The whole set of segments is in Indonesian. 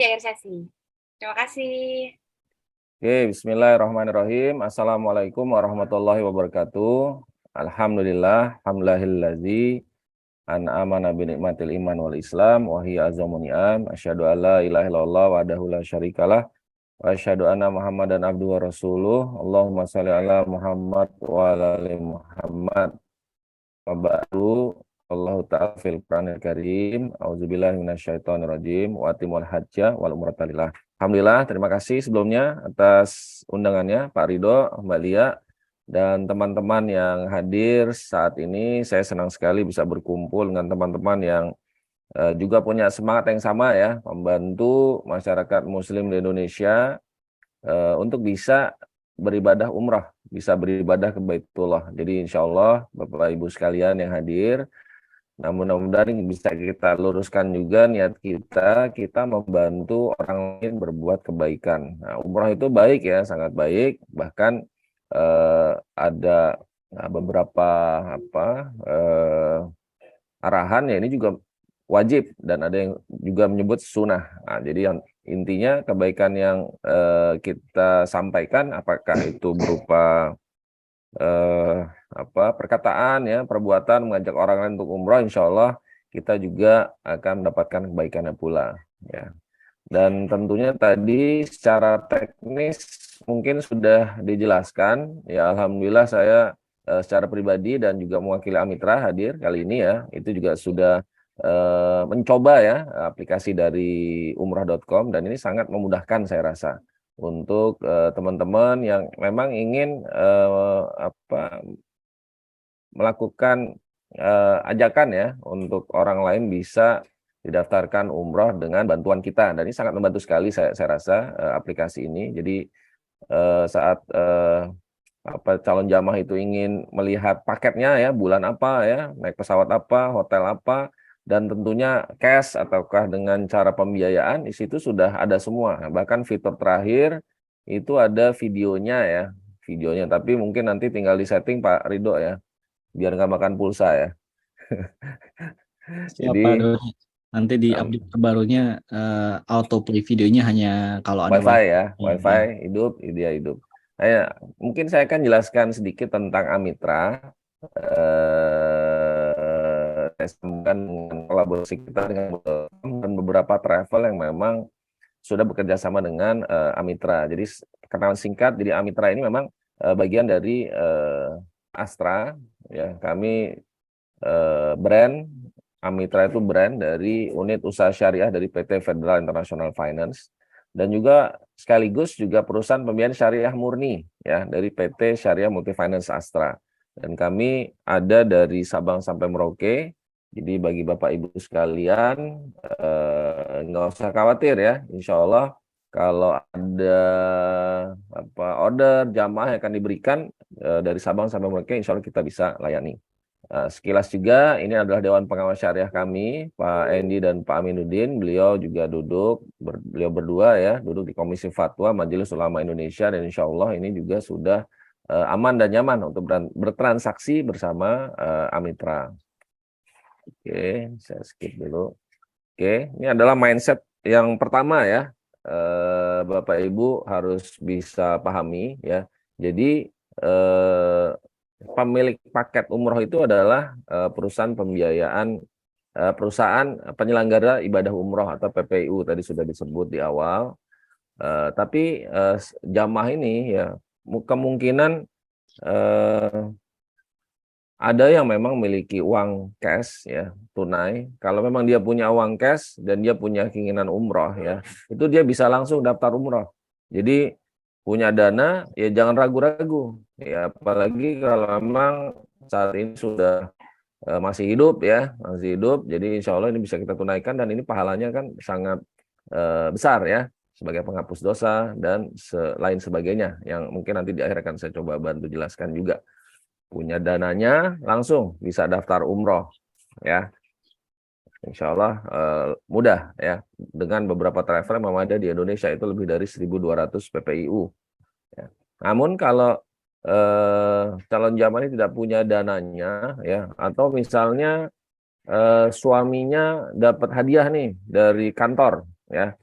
Sesi. Terima kasih. Oke, bismillahirrahmanirrahim. Assalamualaikum warahmatullahi wabarakatuh. Alhamdulillah, hamdahillazi an'amana bi ni'matil iman wal islam wa hiya azamun ni'am. Asyhadu an la ilaha illallah wahdahu la syarikalah wa asyhadu anna Muhammadan abduhu wa rasuluh. Allahumma shalli ala Muhammad wa ala ali Muhammad. Wa ba'du. Allah ta'ala fil Qur'anil Karim. Auzubillahi minasyaitonir rajim. Wa atimul hajja wal umrata lillah. Alhamdulillah, terima kasih sebelumnya atas undangannya Pak Ridho, Mbak Lia, dan teman-teman yang hadir saat ini. Saya senang sekali bisa berkumpul dengan teman-teman yang juga punya semangat yang sama ya, membantu masyarakat Muslim di Indonesia untuk bisa beribadah umrah, bisa beribadah ke Baitullah. Jadi insya Allah Bapak Ibu sekalian yang hadir, namun mudah-mudahan bisa kita luruskan juga niat kita membantu orang lain berbuat kebaikan. Nah, umrah itu baik ya, sangat baik. Bahkan ada beberapa arahan ya ini juga wajib dan ada yang juga menyebut sunnah. Nah, jadi yang intinya kebaikan yang kita sampaikan, apakah itu berupa perkataan ya, perbuatan mengajak orang lain untuk umroh, insya Allah kita juga akan mendapatkan kebaikannya pula ya. Dan tentunya tadi secara teknis mungkin sudah dijelaskan ya, alhamdulillah saya secara pribadi dan juga mewakili Amitra hadir kali ini ya, itu juga sudah mencoba ya aplikasi dari umrah.com, dan ini sangat memudahkan saya rasa untuk teman-teman yang memang ingin melakukan ajakan ya untuk orang lain bisa didaftarkan umroh dengan bantuan kita, dan ini sangat membantu sekali saya rasa aplikasi ini. Jadi saat calon jamaah itu ingin melihat paketnya ya, bulan apa ya, naik pesawat apa, hotel apa, dan tentunya cash ataukah dengan cara pembiayaan, di situ sudah ada semua. Nah, bahkan fitur terakhir itu ada videonya ya, videonya. Tapi mungkin nanti tinggal disetting Pak Ridho ya, biar nggak makan pulsa ya. Siapa Jadi dong? Nanti di update terbarunya auto play videonya hanya kalau ada WiFi wifi. ya, Ya. WiFi hidup, dia hidup. Nah, ya, mungkin saya akan jelaskan sedikit tentang Amitra. Saya sambungkan dengan kolaborasi kita dengan dan beberapa travel yang memang sudah bekerja sama dengan Amitra. Jadi kenalan singkat, jadi Amitra ini memang bagian dari Astra. Ya, kami brand Amitra itu brand dari unit usaha syariah dari PT Federal International Finance, dan juga sekaligus juga perusahaan pembiayaan syariah murni ya dari PT Syariah Multifinance Astra. Dan kami ada dari Sabang sampai Merauke. Jadi bagi Bapak Ibu sekalian nggak usah khawatir ya. Insya Allah kalau ada order jamaah yang akan diberikan dari Sabang sampai Merauke, insya Allah kita bisa layani. Sekilas juga, ini adalah Dewan Pengawas Syariah kami, Pak Endi dan Pak Aminuddin. Beliau juga beliau berdua ya, duduk di Komisi Fatwa Majelis Ulama Indonesia, dan insya Allah ini juga sudah aman dan nyaman untuk bertransaksi bersama Amitra. Oke, saya skip dulu. Oke, ini adalah mindset yang pertama ya, Bapak Ibu harus bisa pahami ya. Jadi pemilik paket umroh itu adalah perusahaan pembiayaan, perusahaan penyelenggara ibadah umroh atau PPIU, tadi sudah disebut di awal. Tapi jamaah ini ya kemungkinan ada yang memang memiliki uang cash ya, tunai. Kalau memang dia punya uang cash dan dia punya keinginan umroh ya, itu dia bisa langsung daftar umroh. Jadi punya dana ya jangan ragu-ragu. Ya apalagi kalau memang saat ini sudah masih hidup ya, masih hidup. Jadi insya Allah ini bisa kita tunaikan, dan ini pahalanya kan sangat besar ya, sebagai penghapus dosa dan lain sebagainya yang mungkin nanti di akhir akan saya coba bantu jelaskan juga. Punya dananya langsung bisa daftar umroh ya, insya Allah mudah ya, dengan beberapa travel yang memang ada di Indonesia, itu lebih dari 1.200 PPIU ya. Namun kalau calon jamaah ini tidak punya dananya ya, atau misalnya suaminya dapat hadiah nih dari kantor ya,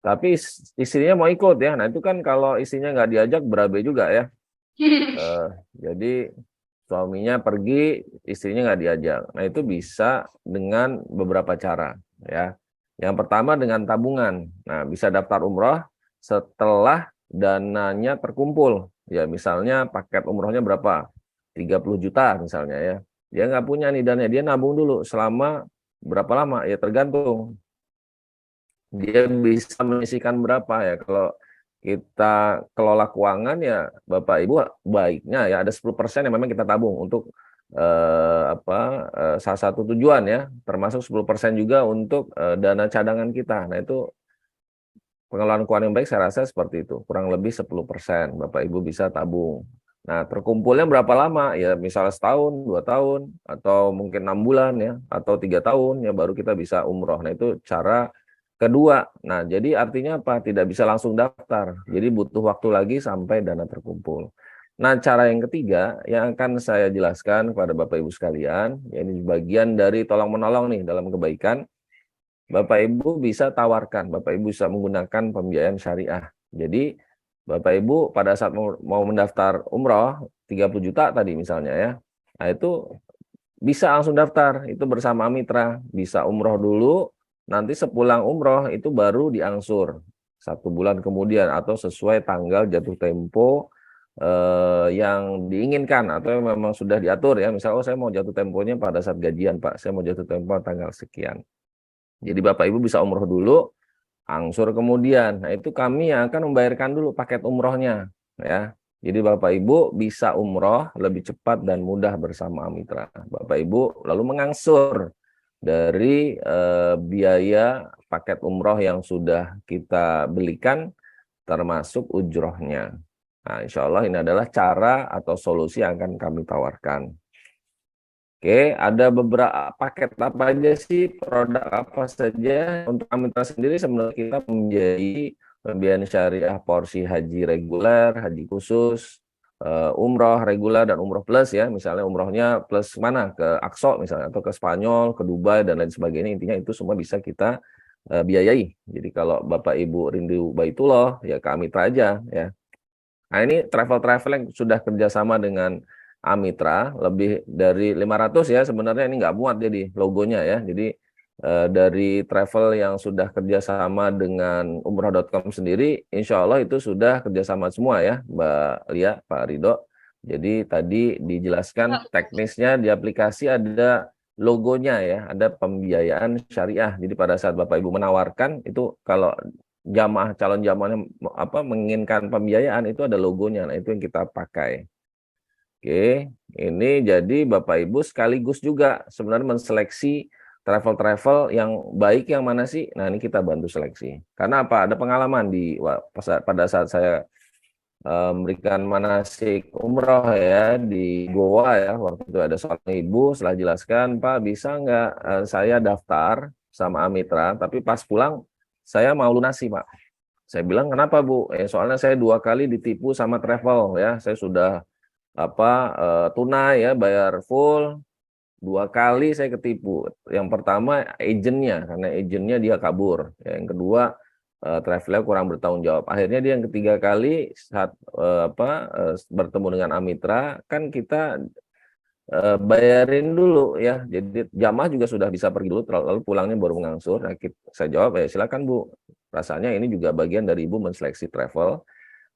Tapi istrinya mau ikut ya. Nah itu kan kalau istrinya nggak diajak berabe juga ya. Jadi suaminya pergi, istrinya nggak diajak. Nah itu bisa dengan beberapa cara ya. Yang pertama dengan tabungan. Nah bisa daftar umroh setelah dananya terkumpul. Ya misalnya paket umrohnya berapa? 30 juta misalnya ya. Dia nggak punya nih dananya, dia nabung dulu selama berapa lama? Ya tergantung. Dia bisa menyisihkan berapa ya. Kalau kita kelola keuangan ya Bapak Ibu baiknya ya ada 10% yang memang kita tabung untuk salah satu tujuan ya, termasuk 10% juga untuk dana cadangan kita. Nah, itu pengelolaan keuangan yang baik saya rasa seperti itu. Kurang lebih 10% Bapak Ibu bisa tabung. Nah, terkumpulnya berapa lama? Ya, misalnya setahun, 2 tahun, atau mungkin 6 bulan ya, atau 3 tahun ya baru kita bisa umroh. Nah, itu cara kedua. Nah, jadi artinya apa? Tidak bisa langsung daftar. Jadi butuh waktu lagi sampai dana terkumpul. Nah, cara yang ketiga yang akan saya jelaskan kepada Bapak Ibu sekalian, ya ini bagian dari tolong-menolong nih dalam kebaikan. Bapak Ibu bisa tawarkan, Bapak Ibu bisa menggunakan pembiayaan syariah. Jadi Bapak Ibu pada saat mau mendaftar umroh 30 juta tadi misalnya ya. Nah itu bisa langsung daftar, itu bersama mitra. Bisa umroh dulu, nanti sepulang umroh itu baru diangsur 1 bulan kemudian atau sesuai tanggal jatuh tempo yang diinginkan atau yang memang sudah diatur ya. Misalnya saya mau jatuh temponya pada saat gajian Pak, saya mau jatuh tempo tanggal sekian. Jadi Bapak Ibu bisa umroh dulu, angsur kemudian. Nah itu kami yang akan membayarkan dulu paket umrohnya. Ya. Jadi Bapak Ibu bisa umroh lebih cepat dan mudah bersama mitra. Bapak Ibu lalu mengangsur dari biaya paket umroh yang sudah kita belikan termasuk ujrohnya. Nah insya Allah ini adalah cara atau solusi yang akan kami tawarkan. Oke, ada beberapa paket apa aja sih, produk apa saja untuk Amitra sendiri sebenarnya kita membiayai pembiayaan syariah porsi haji reguler, haji khusus, umroh reguler dan umroh plus ya. Misalnya umrohnya plus mana? Ke Aqsa misalnya atau ke Spanyol, ke Dubai dan lain sebagainya. Intinya itu semua bisa kita biayai. Jadi kalau Bapak Ibu rindu Baitullah ya ke Amitra aja ya. Nah ini travel-travel yang sudah kerjasama dengan Amitra lebih dari 500 ya sebenarnya ini nggak muat jadi logonya ya. Jadi dari travel yang sudah kerjasama dengan umroh.com sendiri, insya Allah itu sudah kerjasama semua ya Mbak Lia, Pak Ridho. Jadi tadi dijelaskan teknisnya di aplikasi ada logonya ya, ada pembiayaan syariah. Jadi pada saat Bapak Ibu menawarkan itu kalau calon jamaahnya menginginkan pembiayaan itu ada logonya. Nah, itu yang kita pakai. Oke, ini jadi Bapak Ibu sekaligus juga sebenarnya menseleksi travel-travel yang baik yang mana sih? Nah, ini kita bantu seleksi. Karena apa? Ada pengalaman pada saat saya memberikan manasik umroh ya di Goa ya. Waktu itu ada seorang ibu setelah jelaskan, Pak bisa nggak saya daftar sama Amitra, tapi pas pulang saya mau lunasi, Pak. Saya bilang, kenapa, Bu? Soalnya saya 2 kali ditipu sama travel ya. Saya sudah tunai ya, bayar full. 2 kali saya ketipu. Yang pertama agennya, karena agennya dia kabur. Yang kedua travelnya kurang bertanggung jawab. Akhirnya dia yang ketiga kali saat bertemu dengan Amitra, kan kita bayarin dulu ya. Jadi jamaah juga sudah bisa pergi dulu, lalu pulangnya baru mengangsur. Nah, saya jawab ya silakan Bu. Rasanya ini juga bagian dari Ibu menseleksi travel.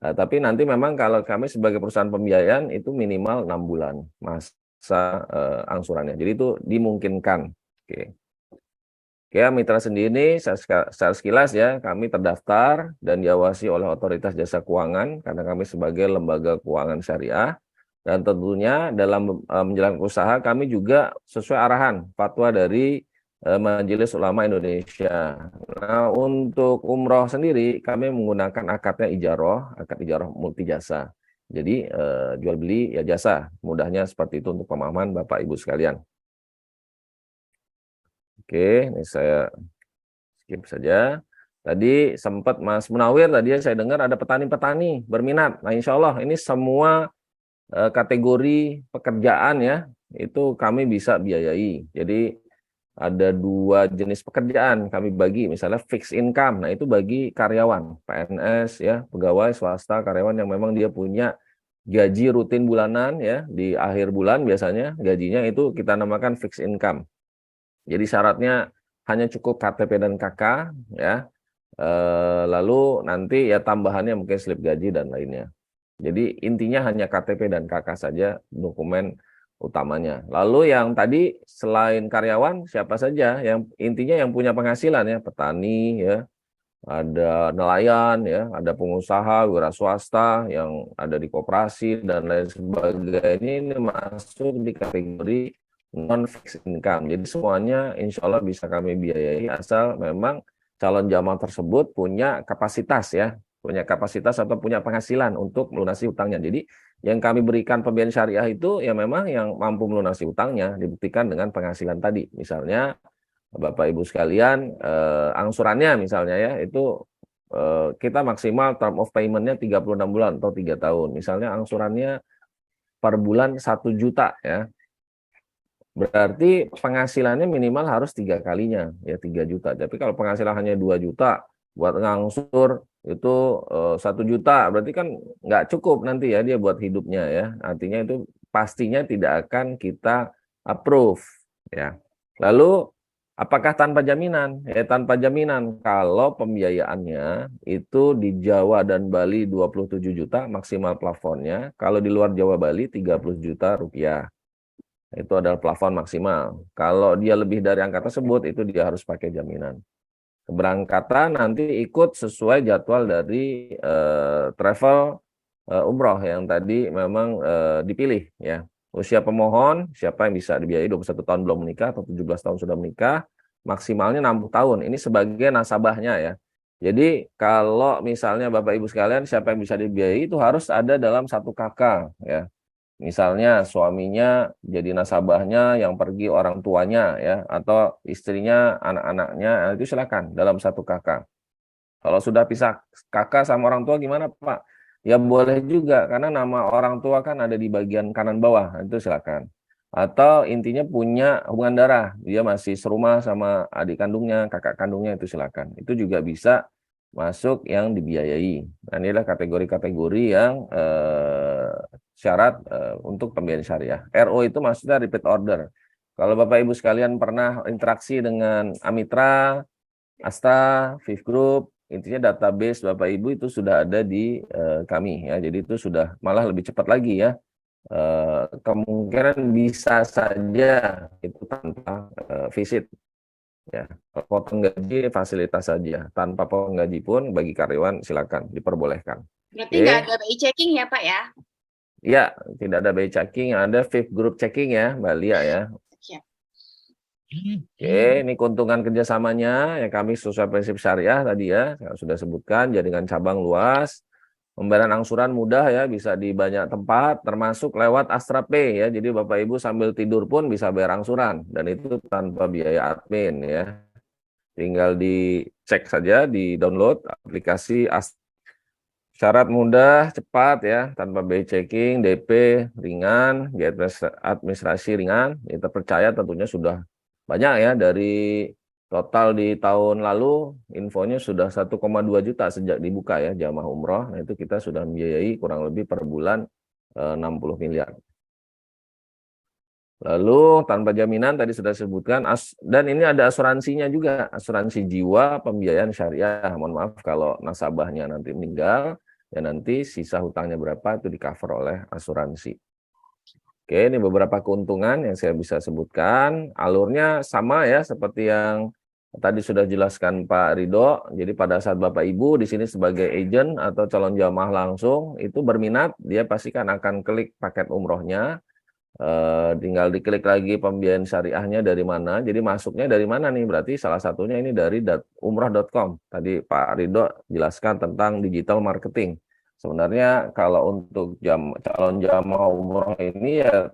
Tapi nanti memang kalau kami sebagai perusahaan pembiayaan itu minimal 6 bulan masa angsurannya. Jadi itu dimungkinkan. Oke. Oke, mitra sendiri secara sekilas ya, kami terdaftar dan diawasi oleh Otoritas Jasa Keuangan karena kami sebagai lembaga keuangan syariah. Dan tentunya dalam menjalankan usaha kami juga sesuai arahan fatwa dari Majelis Ulama Indonesia. Nah, untuk umroh sendiri kami menggunakan akad ijaroh multi jasa. Jadi jual beli ya jasa. Mudahnya seperti itu untuk pemahaman Bapak Ibu sekalian. Oke, ini saya skip saja. Tadi sempat Mas Munawir tadi saya dengar ada petani-petani berminat. Nah, insya Allah ini semua kategori pekerjaan ya itu kami bisa biayai. Jadi ada dua jenis pekerjaan kami bagi, misalnya fixed income. Nah, itu bagi karyawan, PNS ya, pegawai swasta, karyawan yang memang dia punya gaji rutin bulanan ya, di akhir bulan biasanya gajinya itu kita namakan fixed income. Jadi syaratnya hanya cukup KTP dan KK ya. Lalu nanti ya tambahannya mungkin slip gaji dan lainnya. Jadi intinya hanya KTP dan KK saja dokumen utamanya. Lalu yang tadi selain karyawan siapa saja yang intinya yang punya penghasilan ya, petani ya, ada nelayan ya, ada pengusaha, wira swasta yang ada di koperasi dan lain sebagainya, ini masuk di kategori non fixed income. Jadi semuanya insya Allah bisa kami biayai asal memang calon jamaah tersebut punya kapasitas ya, punya kapasitas atau punya penghasilan untuk melunasi utangnya. Jadi yang kami berikan pembiayaan syariah itu ya memang yang mampu melunasi utangnya, dibuktikan dengan penghasilan tadi. Misalnya Bapak Ibu sekalian, angsurannya misalnya ya, itu kita maksimal term of payment-nya 36 bulan atau 3 tahun. Misalnya angsurannya per bulan 1 juta ya. Berarti penghasilannya minimal harus 3 kalinya, ya 3 juta. Tapi kalau penghasilan hanya 2 juta, buat ngangsur itu 1 juta, berarti kan nggak cukup nanti ya dia buat hidupnya ya. Artinya itu pastinya tidak akan kita approve ya. Lalu apakah tanpa jaminan? Ya tanpa jaminan kalau pembiayaannya itu di Jawa dan Bali 27 juta maksimal plafonnya, kalau di luar Jawa Bali 30 juta rupiah. Itu adalah plafon maksimal. Kalau dia lebih dari angka tersebut, itu dia harus pakai jaminan. Keberangkatan nanti ikut sesuai jadwal dari travel umroh yang tadi memang dipilih ya. Usia pemohon, siapa yang bisa dibiayai 21 tahun belum menikah atau 17 tahun sudah menikah, maksimalnya 60 tahun. Ini sebagai nasabahnya ya. Jadi kalau misalnya Bapak Ibu sekalian, siapa yang bisa dibiayai itu harus ada dalam satu kakak ya. Misalnya suaminya jadi nasabahnya yang pergi orang tuanya ya, atau istrinya, anak-anaknya, itu silakan dalam satu kakak. Kalau sudah pisah kakak sama orang tua gimana Pak? Ya boleh juga karena nama orang tua kan ada di bagian kanan bawah, itu silakan. Atau intinya punya hubungan darah, dia masih serumah sama adik kandungnya, kakak kandungnya, itu silakan. Itu juga bisa masuk yang dibiayai. Nah, inilah kategori-kategori yang syarat untuk pembiayaan syariah. RO itu maksudnya repeat order. Kalau Bapak Ibu sekalian pernah interaksi dengan Amitra, Asta, Fifth Group, intinya database Bapak Ibu itu sudah ada di kami ya. Jadi itu sudah malah lebih cepat lagi ya. Kemungkinan bisa saja itu tanpa visit ya. Kalau potong gaji fasilitas saja, tanpa potong gaji pun bagi karyawan silakan diperbolehkan. Berarti nggak ada BI checking ya Pak ya? Ya, tidak ada BI checking, ada Fifth Group checking ya, Mbak Lia ya. Siap. Oke, ini keuntungan kerjasamanya ya, kami sesuai prinsip syariah tadi ya, saya sudah sebutkan, jaringan cabang luas, pembayaran angsuran mudah ya, bisa di banyak tempat, termasuk lewat Astra Pay ya, jadi Bapak Ibu sambil tidur pun bisa bayar angsuran, dan itu tanpa biaya admin ya. Tinggal dicek saja, di download aplikasi Astra. Syarat mudah, cepat ya, tanpa BI checking, DP ringan, administrasi ringan, ya terpercaya tentunya sudah banyak ya, dari total di tahun lalu infonya sudah 1,2 juta sejak dibuka ya jamaah umroh. Nah, itu kita sudah membiayai kurang lebih per bulan 60 miliar. Lalu tanpa jaminan tadi sudah disebutkan, dan ini ada asuransinya juga, asuransi jiwa pembiayaan syariah. Mohon maaf kalau nasabahnya nanti meninggal, ya nanti sisa hutangnya berapa itu di-cover oleh asuransi. Oke, ini beberapa keuntungan yang saya bisa sebutkan. Alurnya sama ya seperti yang tadi sudah jelaskan Pak Ridho. Jadi pada saat Bapak Ibu di sini sebagai agent atau calon jamaah langsung itu berminat, dia pasti kan akan klik paket umrohnya. Tinggal diklik lagi pembiayaan syariahnya dari mana. Jadi masuknya dari mana nih? Berarti salah satunya ini dari umrah.com. Tadi Pak Ridho jelaskan tentang digital marketing. Sebenarnya kalau untuk calon jamaah umroh ini ya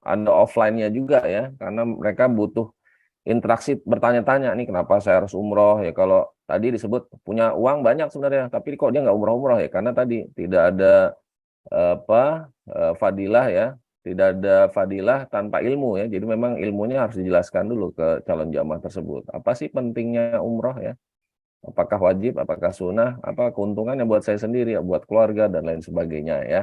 ada offline-nya juga ya, karena mereka butuh interaksi, bertanya-tanya nih kenapa saya harus umroh ya. Kalau tadi disebut punya uang banyak sebenarnya, tapi kok dia nggak umroh-umroh ya, karena tadi tidak ada fadilah ya, tidak ada fadilah tanpa ilmu ya. Jadi memang ilmunya harus dijelaskan dulu ke calon jamaah tersebut. Apa sih pentingnya umroh ya? Apakah wajib, apakah sunnah, apa keuntungannya buat saya sendiri, buat keluarga dan lain sebagainya ya.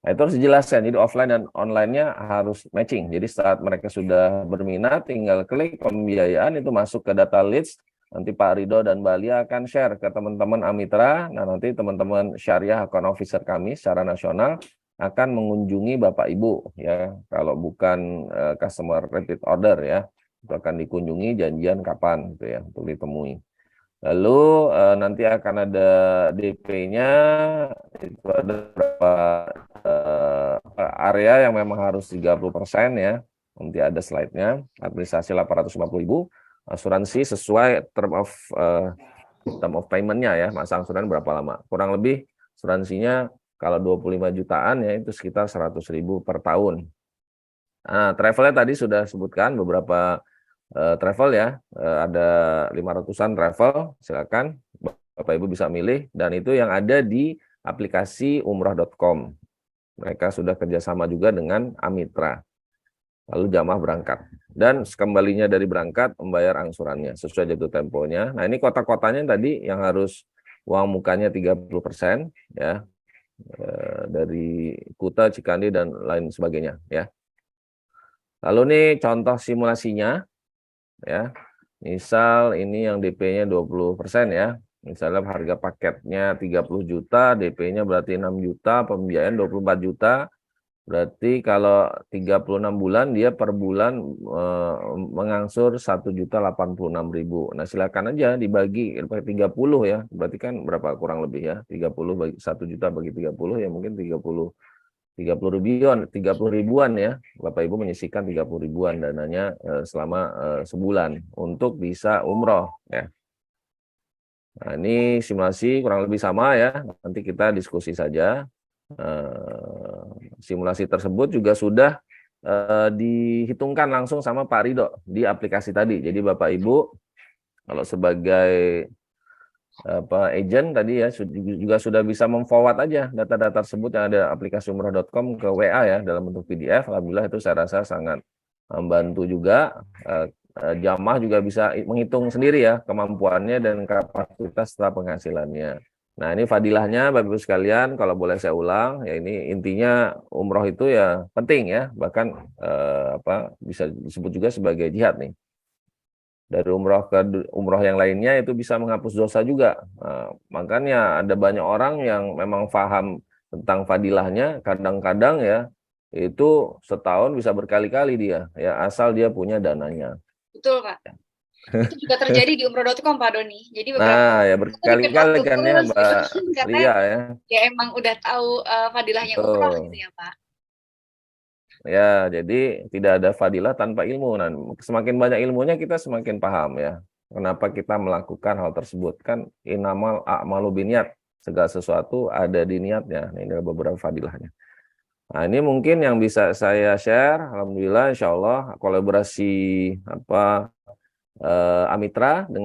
Nah, itu harus dijelaskan. Jadi offline dan online-nya harus matching. Jadi saat mereka sudah berminat, tinggal klik pembiayaan itu masuk ke data leads. Nanti Pak Ridho dan Mbak Lia akan share ke teman-teman Amitra. Nah, nanti teman-teman Syariah Account Officer kami secara nasional akan mengunjungi Bapak Ibu ya. Kalau bukan customer repeat order ya, itu akan dikunjungi, janjian kapan gitu ya untuk ditemui. Lalu nanti akan ada DP-nya, itu ada beberapa area yang memang harus 30% ya. Nanti ada slide-nya. Administrasi 850.000, asuransi sesuai term of payment-nya ya. Masa angsuran berapa lama? Kurang lebih asuransinya kalau 25 jutaan ya itu sekitar 100.000 per tahun. Nah, travelnya tadi sudah sebutkan beberapa travel ya, ada 500-an travel, silakan Bapak Ibu bisa milih, dan itu yang ada di aplikasi umrah.com. Mereka sudah kerjasama juga dengan Amitra. Lalu jamaah berangkat. Dan sekembalinya dari berangkat, membayar angsurannya sesuai jatuh temponya. Nah, ini kota-kotanya tadi yang harus uang mukanya 30% ya, dari Kuta, Cikandi, dan lain sebagainya ya. Lalu nih contoh simulasinya. Ya, misal ini yang DP-nya 20% ya. Misalnya harga paketnya 30 juta, DP-nya berarti 6 juta, pembiayaan 24 juta. Berarti kalau 36 bulan dia per bulan mengangsur 1.086.000. Nah, silakan aja dibagi 30 ya. Berarti kan berapa kurang lebih ya? 30 bagi 1 juta bagi 30 ya mungkin 30 ribuan ya. Bapak Ibu menyisihkan 30 ribuan dananya selama sebulan untuk bisa umroh ya. Nah, ini simulasi kurang lebih sama ya. Nanti kita diskusi saja. Simulasi tersebut juga sudah dihitungkan langsung sama Pak Ridho di aplikasi tadi. Jadi Bapak Ibu kalau sebagai agent tadi ya juga sudah bisa memforward aja data-data tersebut yang ada aplikasi umrah.com ke WA ya dalam bentuk PDF. Alhamdulillah itu saya rasa sangat membantu juga. Jamaah juga bisa menghitung sendiri ya kemampuannya dan kapasitas setelah penghasilannya. Nah, ini fadilahnya Bapak Ibu sekalian, kalau boleh saya ulang ya, ini intinya umroh itu ya penting ya, bahkan bisa disebut juga sebagai jihad nih. Dari umroh ke umroh yang lainnya itu bisa menghapus dosa juga. Nah, makanya ada banyak orang yang memang paham tentang fadilahnya, kadang-kadang ya itu setahun bisa berkali-kali dia, ya asal dia punya dananya. Betul Pak. Itu juga terjadi di umroh.com Pak Doni. Jadi nah ya berkali-kali kan ya Mbak Lia ya. Ya emang udah tahu fadilahnya umroh gitu ya Pak. Ya, jadi tidak ada fadilah tanpa ilmu. Nah, semakin banyak ilmunya kita semakin paham ya. Kenapa kita melakukan hal tersebut? Kan innamal a'malu binniyat. Segala sesuatu ada di niatnya. Ini adalah beberapa fadilahnya. Nah, ini mungkin yang bisa saya share. Alhamdulillah, insya Allah kolaborasi Amitra dengan